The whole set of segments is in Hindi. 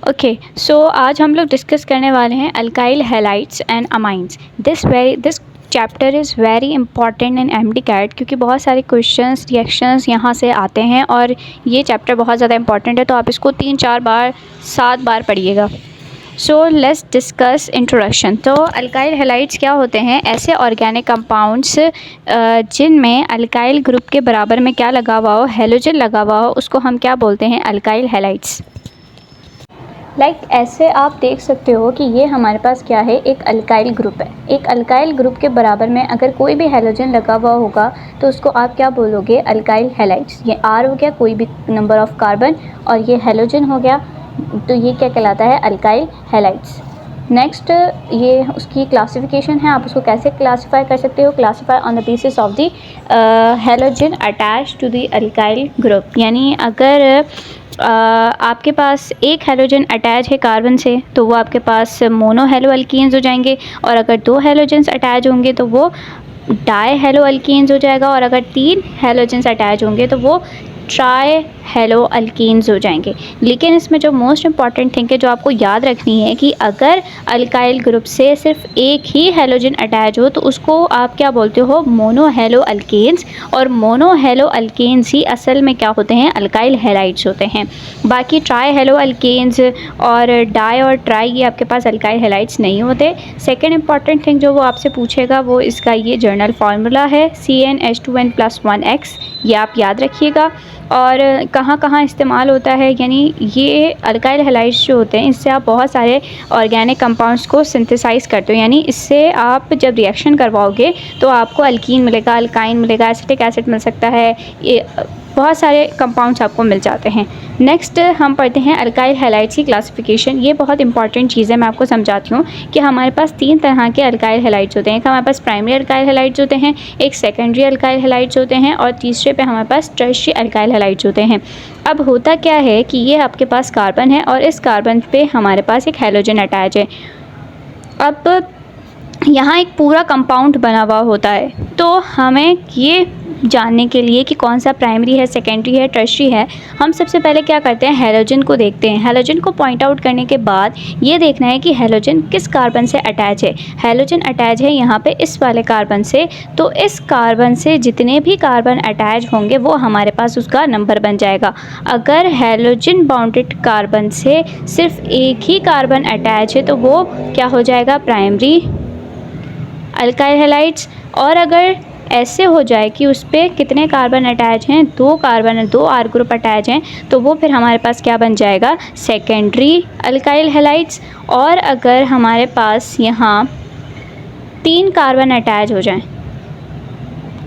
ओके, सो आज हम लोग डिस्कस करने वाले हैं alkyl halides and amines. This chapter is very important in MD CAT, क्योंकि बहुत सारे क्वेश्चंस रिएक्शंस यहाँ से आते हैं और ये चैप्टर बहुत ज़्यादा इंपॉर्टेंट है, तो आप इसको 3-4 बार 7 बार पढ़िएगा। So let's discuss introduction. तो अल्काइल हैलाइड्स क्या होते हैं? ऐसे ऑर्गेनिक कंपाउंड्स जिनमें अल्काइल ग्रुप के बराबर में क्या लगा हुआ हो, हैलोजन लगा हुआ हो, उसको हम क्या बोलते हैं? Alkyl halides. ऐसे आप देख सकते हो कि ये हमारे पास क्या है, एक अल्काइल ग्रुप है। एक अल्काइल ग्रुप के बराबर में अगर कोई भी हैलोजन लगा हुआ होगा तो उसको आप क्या बोलोगे? Alkyl halides. ये आर हो गया, कोई भी नंबर ऑफ कार्बन, और ये हैलोजन हो गया, तो ये क्या कहलाता है? Alkyl halides. नेक्स्ट, ये उसकी क्लासिफिकेशन है। आप उसको कैसे क्लासीफाई कर सकते हो? Classify on the basis of the halogen attach to the alkyl group. यानी अगर आपके पास एक हैलोजन अटैच है कार्बन से तो वो आपके पास मोनो हेलो अल्कीन्स हो जाएंगे, और अगर 2 हैलोजन्स अटैच होंगे तो वो डाई हेलो अल्कीन्स हो जाएगा, और अगर 3 हैलोजन्स अटैच होंगे तो वो ट्राई हेलो अल्कीन्स हो जाएंगे। लेकिन इसमें जो मोस्ट इंपॉर्टेंट थिंग है जो आपको याद रखनी है कि अगर अल्काइल ग्रुप से सिर्फ एक ही हैलोजन अटैच हो तो उसको आप क्या बोलते हो? Mono halo alkanes. और मोनो हेलो अल्केन्स ही असल में क्या होते हैं? अल्काइल हैलाइड्स होते हैं। बाकी ट्राई हेलो अल्केन्स और डाई और ट्राई ये आपके पास अल्काइल हैलाइड्स नहीं होते। सेकेंड इंपॉर्टेंट थिंग जो वो आपसे पूछेगा वो इसका ये जर्नल फार्मूला है CnH2n+1x, ये आप याद रखिएगा। और कहाँ कहाँ इस्तेमाल होता है, यानी ये अल्काइल हैलाइड्स जो होते हैं इससे आप बहुत सारे ऑर्गेनिक कंपाउंड्स को सिंथेसाइज़ करते हो। यानी इससे आप जब रिएक्शन करवाओगे तो आपको अल्कीन मिलेगा, अल्काइन मिलेगा, एसिटिक एसिड मिल सकता है, ये बहुत सारे कंपाउंड्स आपको मिल जाते हैं। नेक्स्ट हम पढ़ते हैं अल्काइल हैलाइड्स की क्लासिफिकेशन। ये बहुत इंपॉर्टेंट चीज़ है, मैं आपको समझाती हूँ कि हमारे पास 3 तरह के अल्काइल हैलाइड्स होते हैं। एक हमारे पास प्राइमरी अल्काइल हैलाइड्स होते हैं, एक सेकेंडरी अल्काइल हैलाइड्स होते हैं, और तीसरे पे हमारे पास टर्शियरी अल्काइल हैलाइड्स होते हैं। अब होता क्या है कि ये आपके पास कार्बन है और इस कार्बन पे हमारे पास एक हैलोजन अटैच है। अब यहाँ एक पूरा कंपाउंड बना हुआ होता है, तो हमें ये जानने के लिए कि कौन सा प्राइमरी है, सेकेंडरी है, टर्शियरी है, हम सबसे पहले क्या करते हैं? हैलोजन को देखते हैं। हैलोजन को पॉइंट आउट करने के बाद ये देखना है कि हैलोजन किस कार्बन से अटैच है। हैलोजन अटैच है यहाँ पे इस वाले कार्बन से, तो इस कार्बन से जितने भी कार्बन अटैच होंगे वो हमारे पास उसका नंबर बन जाएगा। अगर हैलोजन बाउंडेड कार्बन से सिर्फ एक ही कार्बन अटैच है तो वो क्या हो जाएगा? Primary alkyl halides. और अगर ऐसे हो जाए कि उस पर कितने कार्बन अटैच हैं? 2 कार्बन, 2 आर ग्रुप अटैच हैं, तो वो फिर हमारे पास क्या बन जाएगा? Secondary alkyl halides. और अगर हमारे पास यहाँ 3 कार्बन अटैच हो जाएं,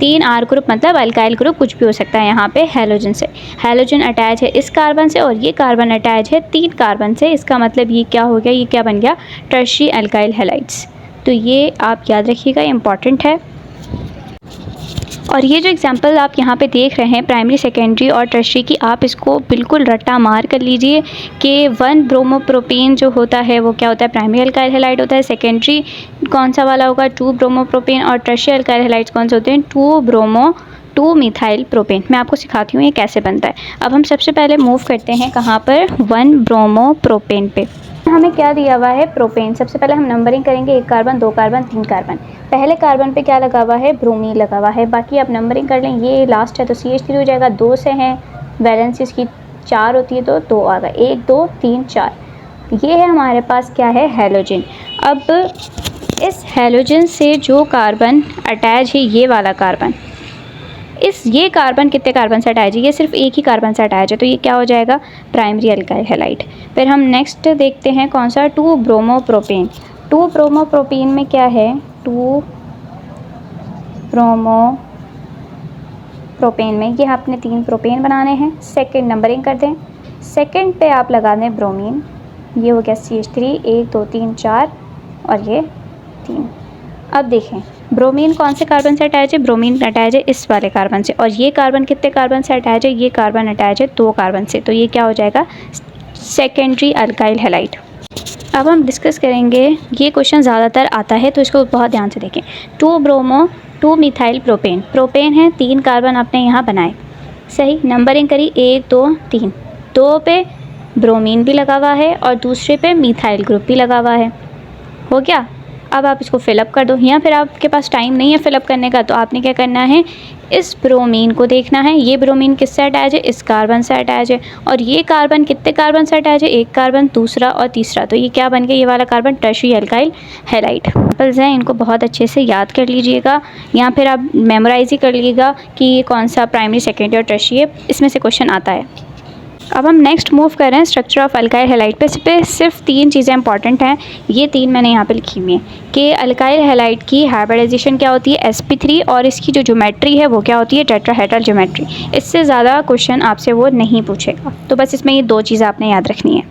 3 आर ग्रुप मतलब अल्काइल ग्रुप कुछ भी हो सकता है यहाँ पे हैलोजन से, हैलोजन अटैच है इस कार्बन से और ये कार्बन अटैच है 3 कार्बन से, इसका मतलब ये क्या हो गया? ये क्या बन गया? Tertiary alkyl halides. तो ये आप याद रखिएगा, इम्पॉर्टेंट है। और ये जो एग्जांपल आप यहाँ पे देख रहे हैं प्राइमरी, सेकेंडरी और टर्शियरी की, आप इसको बिल्कुल रट्टा मार कर लीजिए कि 1 ब्रोमोप्रोपेन जो होता है वो क्या होता है? प्राइमरी अल्काइल हैलाइड होता है। सेकेंडरी कौन सा वाला होगा? 2 ब्रोमोप्रोपेन। और टर्शियरी अल्काइल हैलाइड्स कौन से होते हैं? 2 मिथाइल प्रोपेन। मैं आपको सिखाती हूँ ये कैसे बनता है। अब हम सबसे पहले मूव करते हैं कहाँ पर? 1 ब्रोमोप्रोपेन पे। हमें क्या दिया हुआ है? प्रोपेन। सबसे पहले हम नंबरिंग करेंगे, 1 कार्बन, 2 कार्बन, 3 कार्बन। पहले कार्बन पे क्या लगा हुआ है? ब्रोमीन लगा हुआ है। बाकी आप नंबरिंग कर लें, ये लास्ट है तो CH3 हो जाएगा। 2 से हैं, वैलेंस इसकी 4 होती है तो 2 आ गए, 1 2 3 4। ये है हमारे पास क्या है? हैलोजन। अब इस हैलोजन से जो कार्बन अटैच है, ये वाला कार्बन, ये कार्बन कितने कार्बन से अटैच है? ये सिर्फ एक ही कार्बन से अटैच है, तो ये क्या हो जाएगा? Primary alkyl halide. फिर हम नेक्स्ट देखते हैं कौन सा? 2 ब्रोमोप्रोपेन। 2 ब्रोमोप्रोपेन में क्या है? 2 ब्रोमोप्रोपेन में ये आपने 3 प्रोपेन बनाने हैं। सेकंड नंबरिंग कर दें, सेकंड पे आप लगा दें ब्रोमीन, ये हो गया CH3, 1 2 3 4 और ये 3। अब देखें ब्रोमीन कौन से कार्बन से अटैच है? ब्रोमीन अटैच है इस वाले कार्बन से। और ये कार्बन कितने कार्बन से अटैच है? ये कार्बन अटैच है 2 कार्बन से, तो ये क्या हो जाएगा? Secondary alkyl halide. अब हम डिस्कस करेंगे, ये क्वेश्चन ज़्यादातर आता है तो इसको बहुत ध्यान से देखें। 2 मिथाइल प्रोपेन, प्रोपेन है 3 कार्बन आपने यहाँ बनाए, सही। नंबरिंग करी 1 2 3, 2 पे ब्रोमीन भी लगा हुआ है और दूसरे पे मिथाइल ग्रुप भी लगा हुआ है। हो गया। अब आप इसको फिलअप कर दो, या फिर आपके पास टाइम नहीं है फिलअप करने का तो आपने क्या करना है, इस ब्रोमीन को देखना है, ये ब्रोमीन किससे अटैच है, इस कार्बन से अटैच है। और ये कार्बन कितने कार्बन से अटैच है, एक कार्बन, दूसरा और तीसरा। तो ये क्या बन गया, ये वाला carbon tertiary alkyl halide. Examples हैं, इनको बहुत अच्छे से याद कर लीजिएगा या फिर आप मेमोराइज ही कर लीजिएगा कि ये कौन सा प्राइमरी, सेकेंडरी और टर्शियरी है, इसमें से क्वेश्चन आता है। अब हम नेक्स्ट मूव कर रहे हैं स्ट्रक्चर ऑफ अल्काइल हैलाइड पे सिर्फ 3 चीज़ें इंपॉर्टेंट हैं, ये 3 मैंने यहाँ पे लिखी हुई हैं कि अल्काइल हैलाइड की हाइब्रिडाइजेशन क्या होती है, sp3, और इसकी जो ज्योमेट्री है वो क्या होती है, टेट्राहेड्रल ज्योमेट्री। इससे ज़्यादा क्वेश्चन आपसे वो नहीं पूछेगा, तो बस इसमें ये 2 चीज़ें आपने याद रखनी है।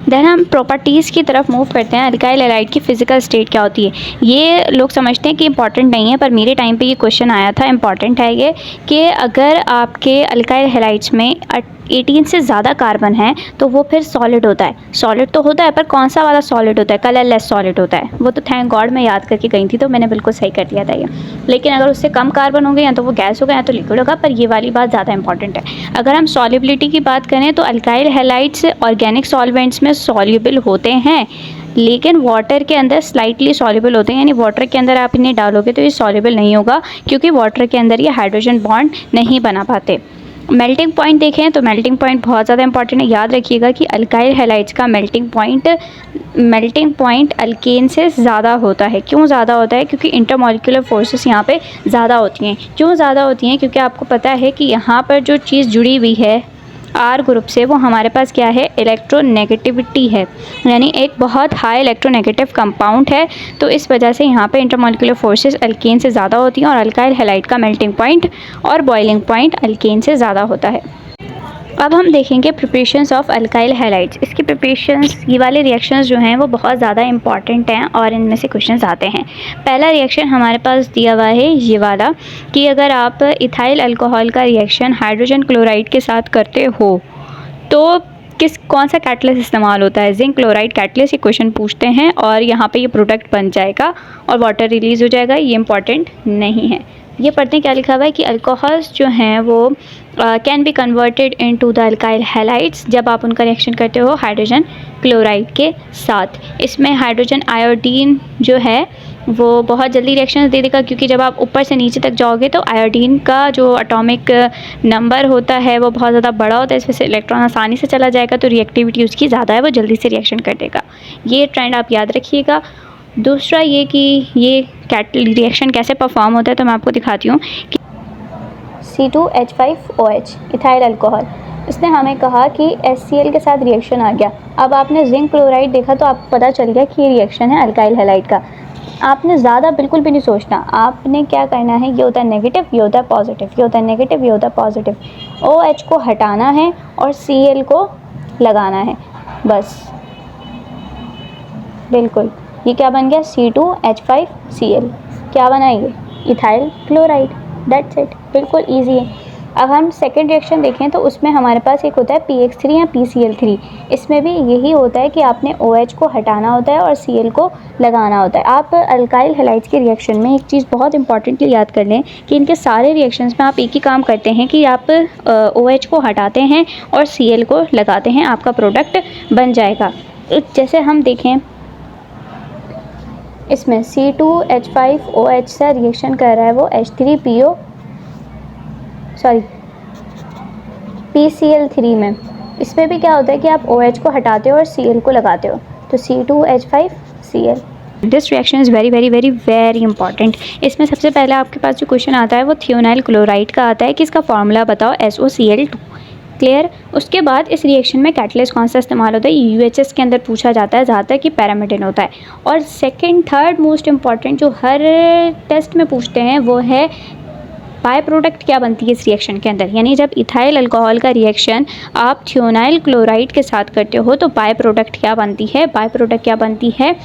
देन हम प्रॉपर्टीज़ की तरफ मूव करते हैं। अल्काइल हैलाइड की फिजिकल स्टेट क्या होती है, ये लोग समझते हैं कि इंपॉर्टेंट नहीं है, पर मेरे टाइम पे ये क्वेश्चन आया था, इंपॉर्टेंट है ये, कि अगर आपके अल्काइल हैलाइड्स में 18 से ज़्यादा कार्बन है तो वो फिर सॉलिड होता है। सॉलिड तो होता है, पर कौन सा वाला सॉलिड होता है, कलरलेस सॉलिड होता है। वो तो थैंक गॉड मैं याद करके गई थी, तो मैंने बिल्कुल सही कर दिया था ये। लेकिन अगर उससे कम कार्बन होंगे या तो वो गैस होगा या तो लिक्विड होगा, पर ये वाली बात ज़्यादा इंपॉर्टेंट है। अगर हम सॉल्युबिलिटी की बात करें तो अल्काइल हैलाइड्स ऑर्गेनिक सॉल्वेंट्स में सॉल्युबल होते हैं, लेकिन वाटर के अंदर स्लाइटली सॉल्युबल होते हैं, यानी वाटर के अंदर आप इन्हें डालोगे तो ये सॉल्युबल नहीं होगा, क्योंकि वाटर के अंदर ये हाइड्रोजन बॉन्ड नहीं बना पाते। मेल्टिंग पॉइंट देखें तो मेल्टिंग पॉइंट बहुत ज़्यादा इंपॉर्टेंट है। याद रखिएगा कि अल्काइल हैलाइड्स का मेल्टिंग पॉइंट अल्केन से ज़्यादा होता है। क्यों ज़्यादा होता है, क्योंकि इंटरमॉलिक्यूलर फोर्सेस यहाँ पे ज़्यादा होती हैं। क्यों ज़्यादा होती हैं, क्योंकि आपको पता है कि यहाँ पर जो चीज़ जुड़ी हुई है आर ग्रुप से, वो हमारे पास क्या है, इलेक्ट्रोनेगेटिविटी है, यानी एक बहुत हाई इलेक्ट्रोनेगेटिव कंपाउंड है। तो इस वजह से यहाँ पे इंटरमॉलिक्यूलर फोर्सेस अल्केन से ज़्यादा होती हैं और अल्काइल हैलाइड का मेल्टिंग पॉइंट और बॉइलिंग पॉइंट अल्केन से ज़्यादा होता है। अब हम देखेंगे प्रिपरेशंस ऑफ अल्काइल हैलाइड्स। इसकी प्रिपरेशंस, ये वाले रिएक्शंस जो हैं वो बहुत ज़्यादा इंपॉर्टेंट हैं और इनमें से क्वेश्चंस आते हैं। पहला रिएक्शन हमारे पास दिया हुआ है ये वाला, कि अगर आप इथाइल अल्कोहल का रिएक्शन हाइड्रोजन क्लोराइड के साथ करते हो तो कौन सा कैटलिस्ट इस्तेमाल होता है, जिंक क्लोराइड कैटलिस्ट। ये क्वेश्चन पूछते हैं और यहाँ पे ये प्रोडक्ट बन जाएगा और वाटर रिलीज़ हो जाएगा। ये इंपॉर्टेंट नहीं है। ये पढ़ते हैं क्या लिखा हुआ है कि अल्कोहल्स जो हैं वो can be converted into the alkyl halides जब आप उनका रिएक्शन करते हो हाइड्रोजन क्लोराइड के साथ। इसमें हाइड्रोजन आयोडीन जो है वो बहुत जल्दी रिएक्शन दे देगा, क्योंकि जब आप ऊपर से नीचे तक जाओगे तो आयोडीन का जो एटॉमिक नंबर होता है वो बहुत ज़्यादा बड़ा होता है, इस वजह से इलेक्ट्रॉन आसानी से चला जाएगा, तो रिएक्टिविटी उसकी ज़्यादा है, वो जल्दी से रिएक्शन कर देगा। ये ट्रेंड आप याद रखिएगा। दूसरा ये कि ये रिएक्शन कैसे परफॉर्म होता है, तो मैं आपको दिखाती हूँ कि C2H5OH इथाइल अल्कोहल, इसने हमें कहा कि HCl के साथ रिएक्शन आ गया। अब आपने जिंक क्लोराइड देखा तो आपको पता चल गया कि ये रिएक्शन है अल्काइल हैलाइड का। आपने ज़्यादा बिल्कुल भी नहीं सोचना, आपने क्या करना है, ये होता है नेगेटिव, ये होता है पॉजिटिव, ये होता है नेगेटिव, ये होता है पॉजिटिव। OH को हटाना है और Cl को लगाना है, बस। बिल्कुल, ये क्या बन गया, C2H5Cl। क्या बना ये, इथाइल क्लोराइड। दैट्स इट, बिल्कुल ईजी है। अब हम सेकेंड रिएक्शन देखें तो उसमें हमारे पास एक होता है PX3 या PCl3। इसमें भी यही होता है कि आपने OH को हटाना होता है और Cl को लगाना होता है। आप अल्काइल हैलाइड्स के रिएक्शन में एक चीज़ बहुत इंपॉर्टेंटली याद कर लें कि इनके सारे रिएक्शंस में आप एक ही काम करते हैं कि आप OH को हटाते हैं और Cl को लगाते हैं, आपका प्रोडक्ट बन जाएगा। जैसे हम देखें इसमें C2H5OH से रिएक्शन कर रहा है वो PCl3 में। इसमें भी क्या होता है कि आप OH को हटाते हो और Cl को लगाते हो, तो C2H5Cl। This reaction is very very very very important. इसमें सबसे पहले आपके पास जो क्वेश्चन आता है वो थियोनाइल क्लोराइड का आता है कि इसका फॉर्मूला बताओ, SOCl2। क्लियर। उसके बाद इस रिएक्शन में कैटलिस्ट कौन सा इस्तेमाल होता है, UHS के अंदर पूछा जाता है ज़्यादातर कि पैरामीडिन होता है। और सेकंड थर्ड मोस्ट इम्पॉर्टेंट जो हर टेस्ट में पूछते हैं वो है बाय प्रोडक्ट क्या बनती है इस रिएक्शन के अंदर, यानी जब इथाइल अल्कोहल का रिएक्शन आप थियोनाइल क्लोराइड के साथ करते हो तो बाय प्रोडक्ट क्या बनती है, बाय प्रोडक्ट क्या बनती है,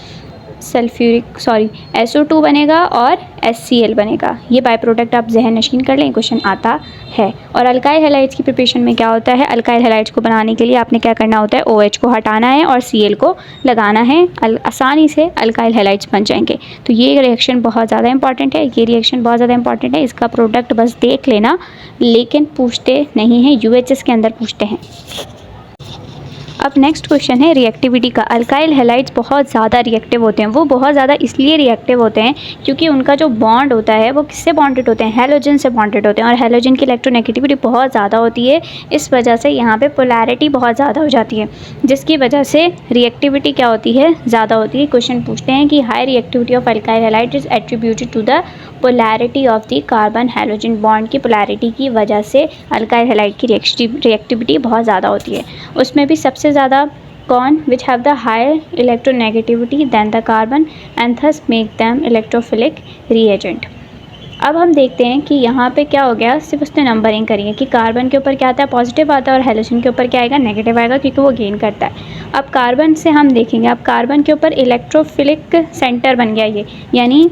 SO2 बनेगा और HCl बनेगा। ये बाय प्रोडक्ट आप जहन नशीन कर लें, क्वेश्चन आता है। और अल्काइल हैलाइड्स की प्रिपरेशन में क्या होता है, अल्काइल हैलाइड्स को बनाने के लिए आपने क्या करना होता है, OH को हटाना है और Cl को लगाना है, आसानी से अल्काइल हैलाइड्स बन जाएंगे। तो ये रिएक्शन बहुत ज़्यादा इंपॉर्टेंट है, ये रिएक्शन बहुत ज़्यादा इंपॉर्टेंट है। इसका प्रोडक्ट बस देख लेना, लेकिन पूछते नहीं हैं, UHS के अंदर पूछते हैं। अब नेक्स्ट क्वेश्चन है रिएक्टिविटी का। अल्काइल हैलाइड्स बहुत ज़्यादा रिएक्टिव होते हैं। वो बहुत ज़्यादा इसलिए रिएक्टिव होते हैं क्योंकि उनका जो बॉन्ड होता है वो किससे बॉन्डेड होते हैं, हैलोजन से बॉन्डेड होते हैं, और हैलोजन की इलेक्ट्रोनेगेटिविटी बहुत ज़्यादा होती है। इस वजह से यहाँ पे पोलैरिटी बहुत ज़्यादा हो जाती है, जिसकी वजह से रिएक्टिविटी क्या होती है, ज़्यादा होती है। क्वेश्चन पूछते हैं कि high reactivity of alkyl halide is attributed to the polarity of the carbon halogen bond की पोलैरिटी की वजह से अल्काइल हैलाइड की रिएक्टिविटी बहुत ज़्यादा होती है। उसमें भी सबसे ज़्यादा कौन, which have the higher electronegativity than the carbon and thus make them electrophilic reagent. अब हम देखते हैं कि यहाँ पे क्या हो गया, सिर्फ उसने नंबरिंग करी है कि कार्बन के ऊपर क्या आता है, पॉजिटिव आता है, और हैलोजन के ऊपर क्या आएगा, नेगेटिव आएगा, क्योंकि वो गेन करता है। अब कार्बन से हम देखेंगे, अब कार्बन के ऊपर इलेक्ट्रोफिलिक सेंटर बन गया ये, यानी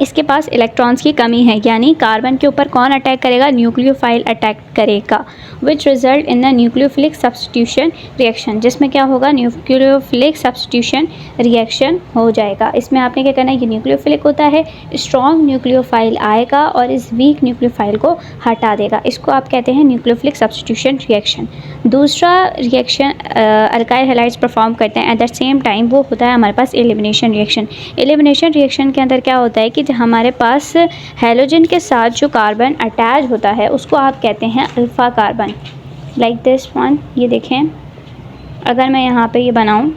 इसके पास इलेक्ट्रॉन्स की कमी है, यानी कार्बन के ऊपर कौन अटैक करेगा, न्यूक्लियोफाइल अटैक करेगा, which result in the nucleophilic substitution reaction, जिसमें क्या होगा, न्यूक्लियोफिलिक सब्स्टिट्यूशन रिएक्शन हो जाएगा। इसमें आपने क्या करना है, ये न्यूक्लियोफिलिक होता है, स्ट्रॉन्ग न्यूक्लियोफाइल आएगा और इस वीक न्यूक्लियोफाइल को हटा देगा। इसको आप कहते हैं न्यूक्लियोफिलिक सब्स्टिट्यूशन रिएक्शन। दूसरा रिएक्शन अल्काइल हैलाइड्स परफॉर्म करते हैं एट द सेम टाइम, वो होता है हमारे पास एलिमिनेशन रिएक्शन। एलिमिनेशन रिएक्शन के अंदर क्या होता है कि हमारे पास हैलोजन के साथ जो कार्बन अटैच होता है उसको आप कहते हैं alpha carbon, like this one. ये देखें, अगर मैं यहाँ पे ये बनाऊँ,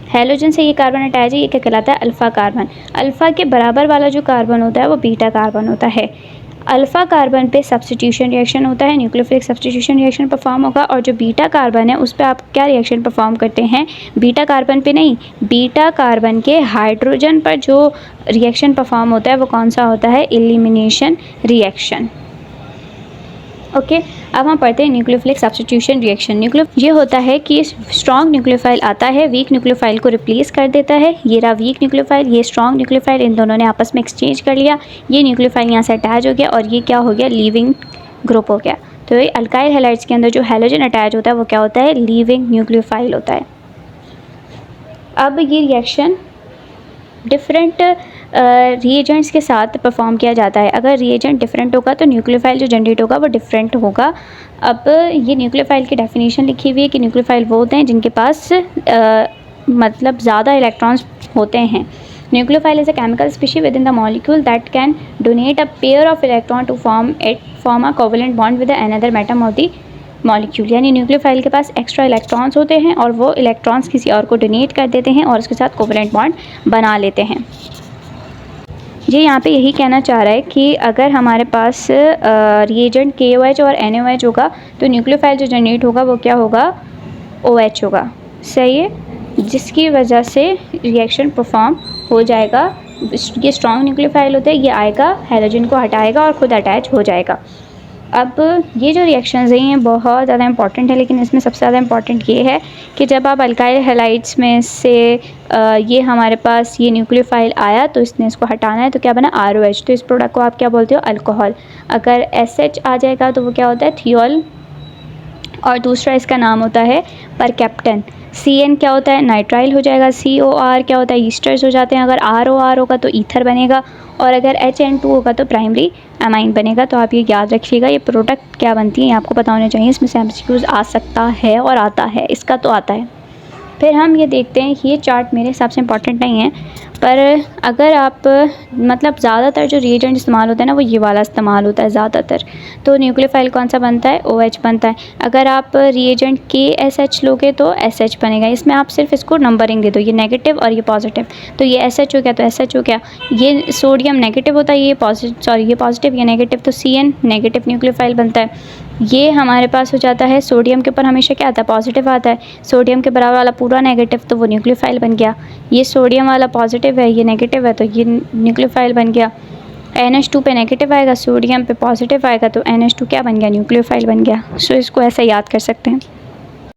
हैलोजन से ये कार्बन अटैच है, ये क्या कहलाता है, अल्फ़ा कार्बन। अल्फ़ा के बराबर वाला जो कार्बन होता है वो बीटा कार्बन होता है। अल्फ़ा कार्बन पे सब्स्टिट्यूशन रिएक्शन होता है, न्यूक्लियोफिलिक सब्स्टिट्यूशन रिएक्शन परफॉर्म होगा, और जो बीटा कार्बन है उस पर आप क्या रिएक्शन परफॉर्म करते हैं, बीटा कार्बन पे नहीं, बीटा कार्बन के हाइड्रोजन पर जो रिएक्शन परफॉर्म होता है वो कौन सा होता है, एलिमिनेशन रिएक्शन। ओके, अब हम पढ़ते हैं न्यूक्लियोफिलिक सब्स्टिट्यूशन रिएक्शन। ये होता है कि स्ट्रॉन्ग न्यूक्लियोफाइल आता है, वीक न्यूक्लियोफाइल को रिप्लेस कर देता है। ये रहा वीक न्यूक्लियोफाइल, ये स्ट्रॉन्ग न्यूक्लियोफाइल, इन दोनों ने आपस में एक्सचेंज कर लिया, ये न्यूक्लियोफाइल यहाँ से अटैच हो गया और ये क्या हो गया, लीविंग ग्रुप हो गया। तो ये अल्काइल हैलाइड्स के अंदर जो हैलोजन अटैच होता है वो क्या होता है, लीविंग न्यूक्लियोफाइल होता है। अब ये रिएक्शन डिफरेंट रिएजेंट्स के साथ परफॉर्म किया जाता है। अगर रिएजेंट डिफरेंट होगा तो न्यूक्लियोफाइल जो जनरेट होगा वो डिफरेंट होगा। अब ये न्यूक्लियोफाइल की डेफिनेशन लिखी हुई है कि न्यूक्लियोफाइल वो होते हैं जिनके पास मतलब ज़्यादा इलेक्ट्रॉन्स होते हैं। Nucleophile is a chemical species within the molecule that can donate a pair of electron to form a covalent bond with another atom of the molecule, यानी न्यूक्लियोफाइल के पास एक्स्ट्रा इलेक्ट्रॉन्स होते हैं और वो इलेक्ट्रॉन्स किसी और को डोनेट कर देते हैं और उसके साथ कोवेलेंट बॉन्ड बना लेते हैं। ये यहाँ पे यही कहना चाह रहा है कि अगर हमारे पास रिएजेंट KOH और NaOH होगा तो न्यूक्लियोफाइल जो जनरेट होगा वो क्या होगा, OH होगा। सही है, जिसकी वजह से रिएक्शन परफॉर्म हो जाएगा। ये स्ट्रॉन्ग न्यूक्लियोफाइल होता है, ये आएगा हैलोजन को हटाएगा और ख़ुद अटैच हो जाएगा। अब ये जो रिएक्शंस हैं ये बहुत ज़्यादा इंपॉर्टेंट है, लेकिन इसमें सबसे ज़्यादा इंपॉर्टेंट ये है कि जब आप अल्काइल हैलाइड्स में से ये हमारे पास ये न्यूक्लियोफाइल आया तो इसने इसको हटाना है, तो क्या बना, ROH। तो इस प्रोडक्ट को आप क्या बोलते हो, अल्कोहल। अगर SH आ जाएगा तो वो क्या होता है, थियोल, और दूसरा इसका नाम होता है परकेप्टन। CN क्या होता है, नाइट्राइल हो जाएगा। COR क्या होता है, ईस्टर्स हो जाते हैं। अगर ROR होगा तो ईथर बनेगा, और अगर HN2 होगा तो प्राइमरी अमाइन बनेगा। तो आप ये याद रखिएगा, ये प्रोडक्ट क्या बनती है ये आपको पता होना चाहिए। इसमें से MCQs आ सकता है और आता है, इसका तो आता है। फिर हम ये देखते हैं कि ये चार्ट मेरे हिसाब से इंपॉर्टेंट नहीं है, पर अगर आप मतलब ज़्यादातर जो रिएजेंट इस्तेमाल होता है ना वो ये वाला इस्तेमाल होता है ज़्यादातर। तो न्यूक्लियोफाइल कौन सा बनता है, OH बनता है। अगर आप रिएजेंट KSH लोगे तो SH बनेगा। इसमें आप सिर्फ इसको नंबरिंग दे दो, ये नेगेटिव और ये पॉजिटिव। तो ये SH हो गया तो SH हो गया। ये सोडियम नेगेटिव होता है, ये पॉजिटिव, ये नेगेटिव, तो CN नेगेटिव न्यूक्लियोफाइल बनता है। ये हमारे पास हो जाता है, सोडियम के ऊपर हमेशा क्या आता है, पॉजिटिव आता है। सोडियम के बराबर वाला पूरा नेगेटिव, तो वो न्यूक्लियोफाइल बन गया। ये सोडियम वाला पॉजिटिव है, ये नेगेटिव है, तो ये न्यूक्लियोफाइल बन गया। NH2 पे नेगेटिव आएगा, सोडियम पे पॉजिटिव आएगा, तो NH2 क्या बन गया, न्यूक्लियोफाइल बन गया। सो इसको ऐसा याद कर सकते हैं।